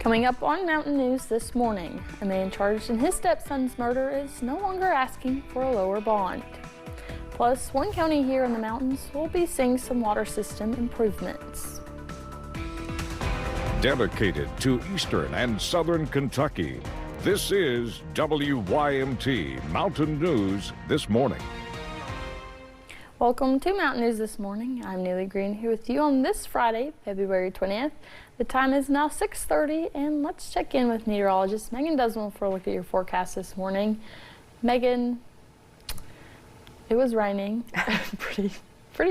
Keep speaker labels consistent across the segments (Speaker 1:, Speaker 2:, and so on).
Speaker 1: Coming up on Mountain News this morning, a man charged in his stepson's murder is no longer asking for a lower bond. Plus, one county here in the mountains will be seeing some water system improvements.
Speaker 2: Dedicated to Eastern and Southern Kentucky, this is WYMT Mountain News This Morning.
Speaker 1: Welcome to Mountain News This Morning. I'm Neely Green here with you on this Friday, February 20th. The time is now 6:30, and let's check in with meteorologist Megan Desmond for a look at your forecast this morning. Megan, it was raining pretty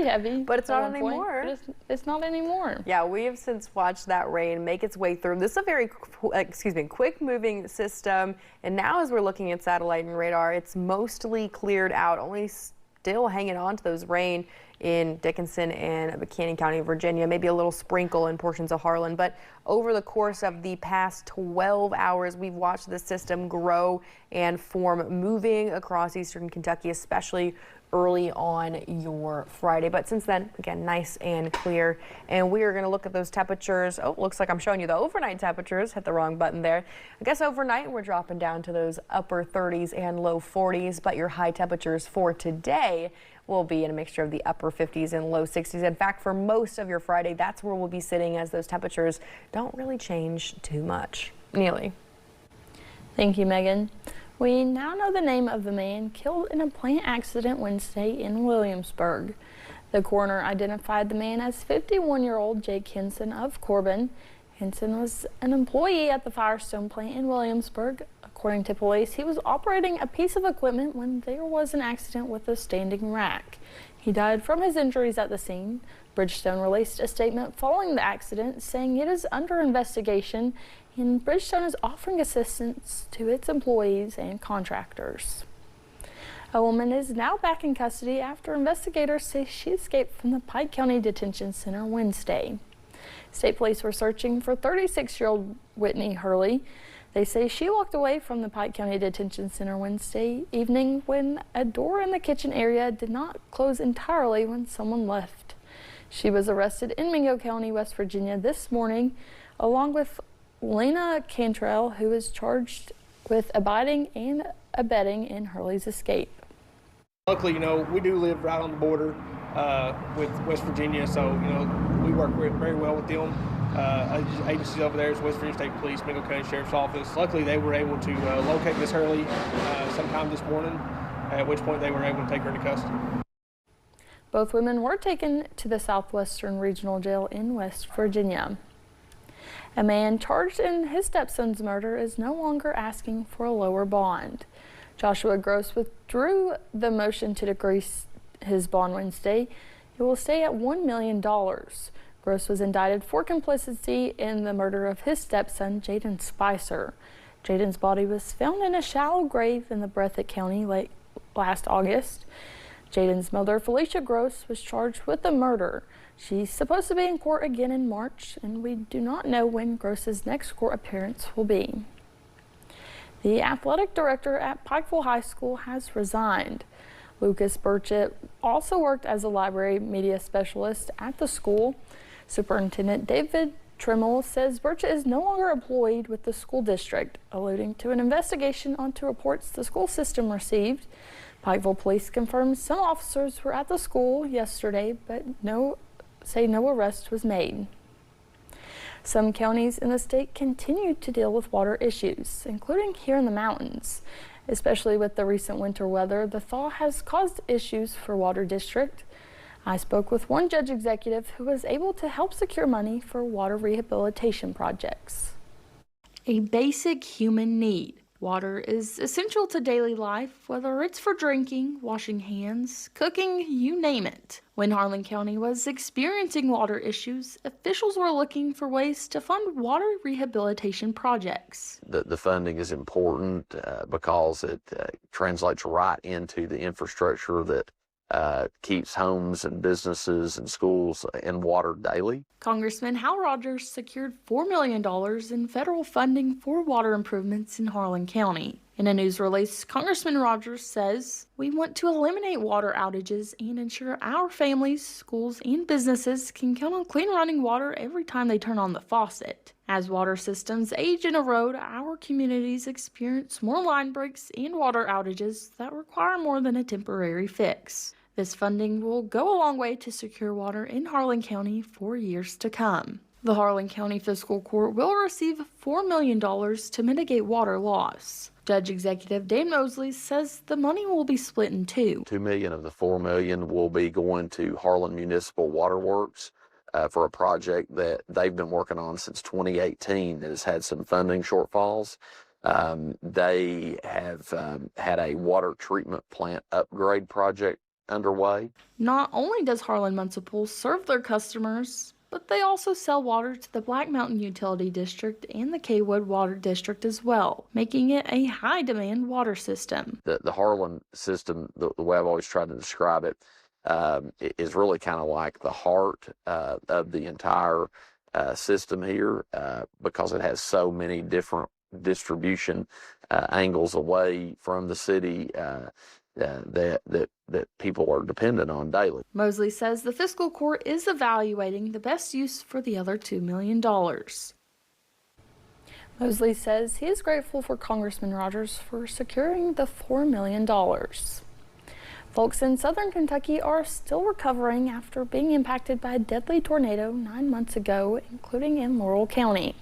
Speaker 1: heavy.
Speaker 3: But it's not anymore.
Speaker 1: It's not anymore.
Speaker 3: Yeah, we have since watched that rain make its way through. This is a very, quick moving system. And now as we're looking at satellite and radar, it's mostly cleared out, only still hanging on to those rain in Dickinson and Buchanan County, Virginia, maybe a little sprinkle in portions of Harlan. But over the course of the past 12 hours, we've watched the system grow and form, moving across eastern Kentucky, especially early on your Friday. But since then, again, nice and clear. And we are going to look at those temperatures. Oh, looks like I'm showing you the overnight temperatures. Hit the wrong button there. I guess overnight we're dropping down to those upper 30s and low 40s, but your high temperatures for today will be in a mixture of the upper 50s and low 60s. In fact, for most of your Friday, that's where we'll be sitting, as those temperatures don't really change too much. Neely.
Speaker 1: Thank you, Megan. We now know the name of the man killed in a plant accident Wednesday in Williamsburg. The coroner identified the man as 51-year-old Jake Henson of Corbin. Henson was an employee at the Firestone plant in Williamsburg. According to police, he was operating a piece of equipment when there was an accident with a standing rack. He died from his injuries at the scene. Bridgestone released a statement following the accident saying it is under investigation and Bridgestone is offering assistance to its employees and contractors. A woman is now back in custody after investigators say she escaped from the Pike County Detention Center Wednesday. State police were searching for 36-year-old Whitney Hurley. They say she walked away from the Pike County Detention Center Wednesday evening when a door in the kitchen area did not close entirely when someone left. She was arrested in Mingo County, West Virginia this morning, along with Lena Cantrell, who is charged with abiding and abetting in Hurley's escape.
Speaker 4: Luckily, we do live right on the border with West Virginia, so, we work very well with them. Agencies over there is West Virginia State Police, Mingo County Sheriff's Office. Luckily, they were able to locate Miss Hurley sometime this morning, at which point they were able to take her into custody.
Speaker 1: Both women were taken to the Southwestern Regional Jail in West Virginia. A man charged in his stepson's murder is no longer asking for a lower bond. Joshua Gross withdrew the motion to decrease his bond Wednesday. It will stay at $1 million. Gross was indicted for complicity in the murder of his stepson, Jaden Spicer. Jaden's body was found in a shallow grave in the Breathitt County late last August. Jaden's mother, Felicia Gross, was charged with the murder. She's supposed to be in court again in March, and we do not know when Gross's next court appearance will be. The athletic director at Pikeville High School has resigned. Lucas Burchett also worked as a library media specialist at the school. Superintendent David Trimmel says Burchett is no longer employed with the school district, alluding to an investigation onto reports the school system received. Pikeville police confirmed some officers were at the school yesterday, but say no arrest was made. Some counties in the state continue to deal with water issues, including here in the mountains. Especially with the recent winter weather, the thaw has caused issues for Water District. I spoke with one judge executive who was able to help secure money for water rehabilitation projects. A basic human need. Water is essential to daily life, whether it's for drinking, washing hands, cooking, you name it. When Harlan County was experiencing water issues, officials were looking for ways to fund water rehabilitation projects.
Speaker 5: The funding is important because it translates right into the infrastructure that keeps homes and businesses and schools in water daily.
Speaker 1: Congressman Hal Rogers secured $4 million in federal funding for water improvements in Harlan County. In a news release, Congressman Rogers says, "We want to eliminate water outages and ensure our families, schools, and businesses can count on clean running water every time they turn on the faucet." As water systems age and erode, our communities experience more line breaks and water outages that require more than a temporary fix. This funding will go a long way to secure water in Harlan County for years to come. The Harlan County Fiscal Court will receive $4 million to mitigate water loss. Judge Executive Dan Mosley says the money will be split in two.
Speaker 5: $2 million of the $4 million will be going to Harlan Municipal Water Works for a project that they've been working on since 2018 that has had some funding shortfalls. They have had a water treatment plant upgrade project underway.
Speaker 1: Not only does Harlan Municipal serve their customers, but they also sell water to the Black Mountain Utility District and the Kaywood Water District as well, making it a high-demand water system.
Speaker 5: The Harlan system, the way I've always tried to describe it, is really kind of like the heart of the entire system here because it has so many different distribution angles away from the city that people are dependent on daily.
Speaker 1: Mosley says the fiscal court is evaluating the best use for the other $2 million. Mosley says he is grateful for Congressman Rogers for securing the $4 million. Folks in southern Kentucky are still recovering after being impacted by a deadly tornado 9 months ago, including in Laurel County.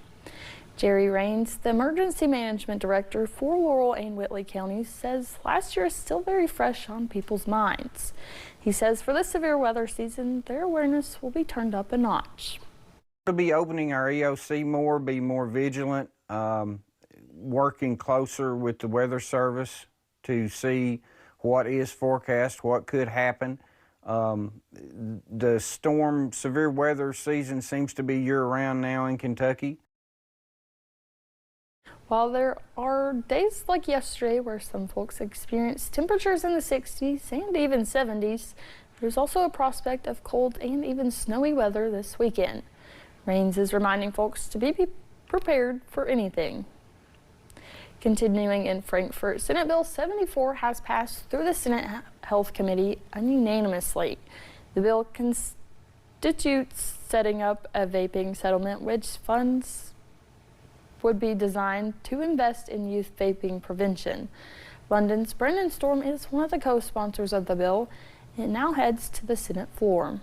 Speaker 1: Jerry Raines, the emergency management director for Laurel and Whitley counties, says last year is still very fresh on people's minds. He says for this severe weather season, their awareness will be turned up a notch.
Speaker 6: We'll be opening our EOC more, be more vigilant, working closer with the Weather Service to see what is forecast, what could happen. The severe weather season seems to be year-round now in Kentucky.
Speaker 1: While there are days like yesterday where some folks experience temperatures in the 60s and even 70s, there's also a prospect of cold and even snowy weather this weekend. Raines is reminding folks to be prepared for anything. Continuing in Frankfort, Senate Bill 74 has passed through the Senate Health Committee unanimously. The bill constitutes setting up a vaping settlement, which funds would be designed to invest in youth vaping prevention. London's Brendan Storm is one of the co-sponsors of the bill. It now heads to the Senate floor.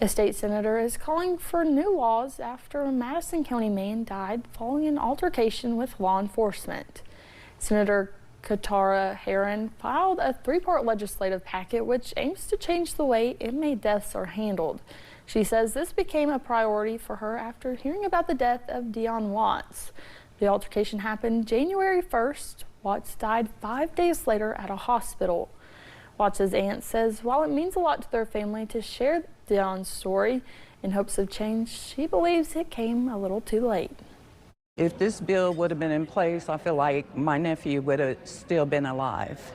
Speaker 1: A state senator is calling for new laws after a Madison County man died following an altercation with law enforcement. Senator Katara Heron filed a three-part legislative packet which aims to change the way inmate deaths are handled. She says this became a priority for her after hearing about the death of Deon Watts. The altercation happened January 1st. Watts died 5 days later at a hospital. Watts' aunt says while it means a lot to their family to share Deon's story in hopes of change, she believes it came a little too late.
Speaker 7: If this bill would have been in place, I feel like my nephew would have still been alive.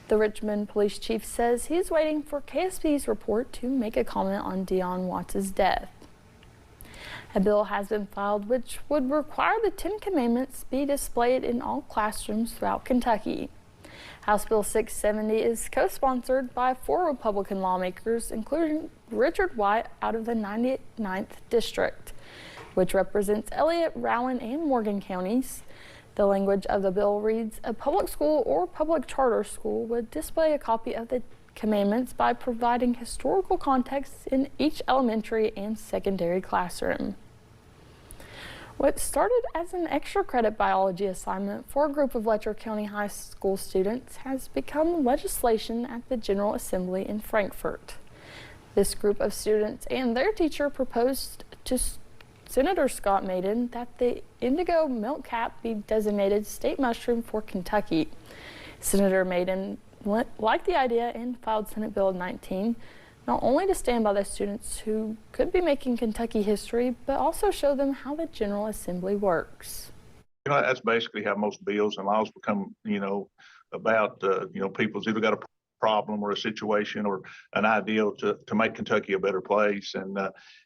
Speaker 1: The Richmond police chief says he's waiting for KSP's report to make a comment on Deon Watts' death. A bill has been filed which would require the 10 Commandments be displayed in all classrooms throughout Kentucky. House Bill 670 is co-sponsored by 4 Republican lawmakers, including Richard White out of the 99th District, which represents Elliott, Rowan, and Morgan counties. The language of the bill reads, a public school or public charter school would display a copy of the commandments by providing historical context in each elementary and secondary classroom. What started as an extra credit biology assignment for a group of Letcher County High School students has become legislation at the General Assembly in Frankfort. This group of students and their teacher proposed to Senator Scott Maiden that the indigo milk cap be designated state mushroom for Kentucky. Senator Maiden liked the idea and filed Senate Bill 19, not only to stand by the students who could be making Kentucky history, but also show them how the General Assembly works.
Speaker 8: You know, that's basically how most bills and laws become, about, people's either got a problem or a situation or an ideal to make Kentucky a better place. And,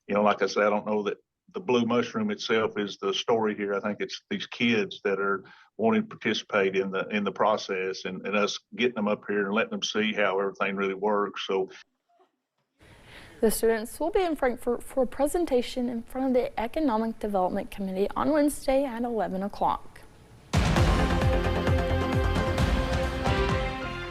Speaker 8: like I said, I don't know that the blue mushroom itself is the story here. I think it's these kids that are wanting to participate in the process and us getting them up here and letting them see how everything really works. So
Speaker 1: The students will be in Frankfort for a presentation in front of the Economic Development Committee on Wednesday at 11 o'clock.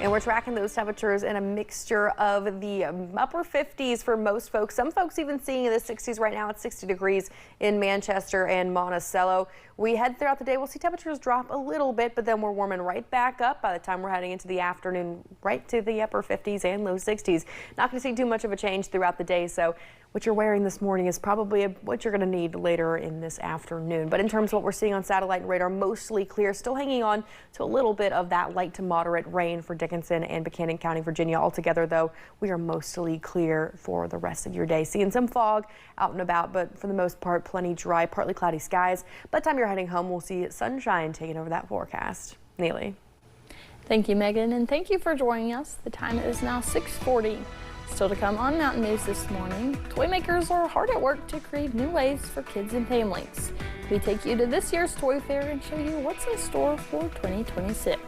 Speaker 3: And we're tracking those temperatures in a mixture of the upper 50s for most folks. Some folks even seeing in the 60s right now. It's 60 degrees in Manchester and Monticello. We head throughout the day. We'll see temperatures drop a little bit, but then we're warming right back up by the time we're heading into the afternoon, right to the upper 50s and low 60s. Not going to see too much of a change throughout the day. So what you're wearing this morning is probably what you're going to need later in this afternoon. But in terms of what we're seeing on satellite and radar, mostly clear, still hanging on to a little bit of that light to moderate rain for Dickinson and Buchanan County, Virginia. Altogether, though, we are mostly clear for the rest of your day. Seeing some fog out and about, but for the most part, plenty dry, partly cloudy skies. By the time you're heading home, we'll see sunshine taking over that forecast. Neely.
Speaker 1: Thank you, Megan, and thank you for joining us. The time is now 6:40. Still to come on Mountain News this morning, toy makers are hard at work to create new ways for kids and families. We take you to this year's toy fair and show you what's in store for 2026.